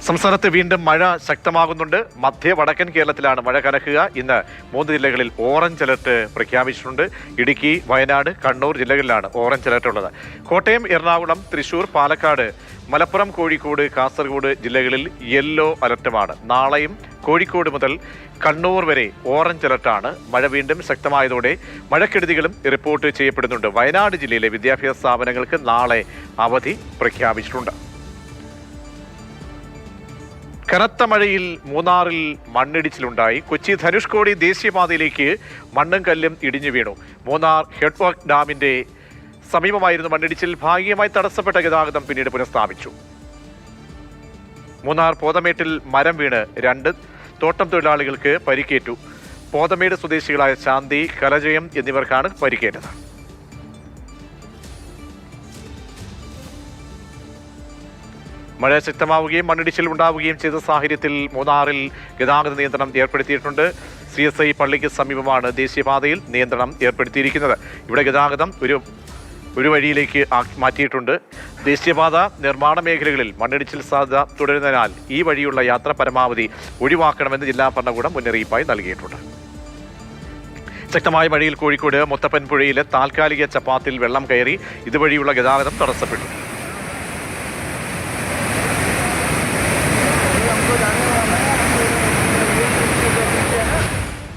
സംസ്ഥാനത്ത് വീണ്ടും മഴ ശക്തമാകുന്നുണ്ട്. മധ്യ വടക്കൻ കേരളത്തിലാണ് മഴ കനക്കുക. ഇന്ന് 3 ജില്ലകളിൽ ഓറഞ്ച് അലർട്ട് പ്രഖ്യാപിച്ചിട്ടുണ്ട്. ഇടുക്കി, വയനാട്, കണ്ണൂർ ജില്ലകളിലാണ് ഓറഞ്ച് അലർട്ട് ഉള്ളത്. കോട്ടയം, എറണാകുളം, തൃശൂർ, പാലക്കാട്, മലപ്പുറം, കോഴിക്കോട്, കാസർഗോഡ് ജില്ലകളിൽ യെല്ലോ അലർട്ടുമാണ്. നാളെയും കോഴിക്കോട് മുതൽ കണ്ണൂർ വരെ ഓറഞ്ച് അലർട്ടാണ്. മഴ വീണ്ടും ശക്തമായതോടെ മഴക്കെടുതികളും റിപ്പോർട്ട് ചെയ്യപ്പെടുന്നുണ്ട്. വയനാട് ജില്ലയിലെ വിദ്യാഭ്യാസ സ്ഥാപനങ്ങൾക്ക് നാളെ അവധി പ്രഖ്യാപിച്ചിട്ടുണ്ട്. കനത്ത മഴയിൽ മൂന്നാറിൽ മണ്ണിടിച്ചിലുണ്ടായി. കൊച്ചി ധനുഷ്കോടി ദേശീയപാതയിലേക്ക് മണ്ണും കല്ലും ഇടിഞ്ഞു വീണു. മൂന്നാർ ഹെഡ്വർക്ക് ഡാമിന്റെ സമീപമായിരുന്നു മണ്ണിടിച്ചിൽ. ഭാഗികമായി തടസ്സപ്പെട്ട ഗതാഗതം പിന്നീട് പുനഃസ്ഥാപിച്ചു. മൂന്നാർ പോതമേട്ടിൽ മരം വീണ് 2 തോട്ടം തൊഴിലാളികൾക്ക് പരിക്കേറ്റു. പോതമേട് സ്വദേശികളായ ശാന്തി, കലജയം എന്നിവർക്കാണ് പരിക്കേറ്റത്. മഴ ശക്തമാവുകയും മണ്ണിടിച്ചിൽ ഉണ്ടാവുകയും ചെയ്ത സാഹചര്യത്തിൽ മൂന്നാറിൽ ഗതാഗത നിയന്ത്രണം ഏർപ്പെടുത്തിയിട്ടുണ്ട്. CSI പള്ളിക്ക് സമീപമാണ് ദേശീയപാതയിൽ നിയന്ത്രണം ഏർപ്പെടുത്തിയിരിക്കുന്നത്. ഇവിടെ ഗതാഗതം ഒരു വഴിയിലേക്ക് മാറ്റിയിട്ടുണ്ട്. ദേശീയപാത നിർമ്മാണ മേഖലകളിൽ മണ്ണിടിച്ചിൽ സാധ്യത തുടരുന്നതിനാൽ ഈ വഴിയുള്ള യാത്ര പരമാവധി ഒഴിവാക്കണമെന്ന് ജില്ലാ ഭരണകൂടം മുന്നറിയിപ്പായി നൽകിയിട്ടുണ്ട്. ശക്തമായ മഴയിൽ കോഴിക്കോട് മുത്തപ്പൻ പുഴയിലെ താൽക്കാലിക ചപ്പാത്തിൽ വെള്ളം കയറി. ഇതുവഴിയുള്ള ഗതാഗതം തടസ്സപ്പെട്ടു.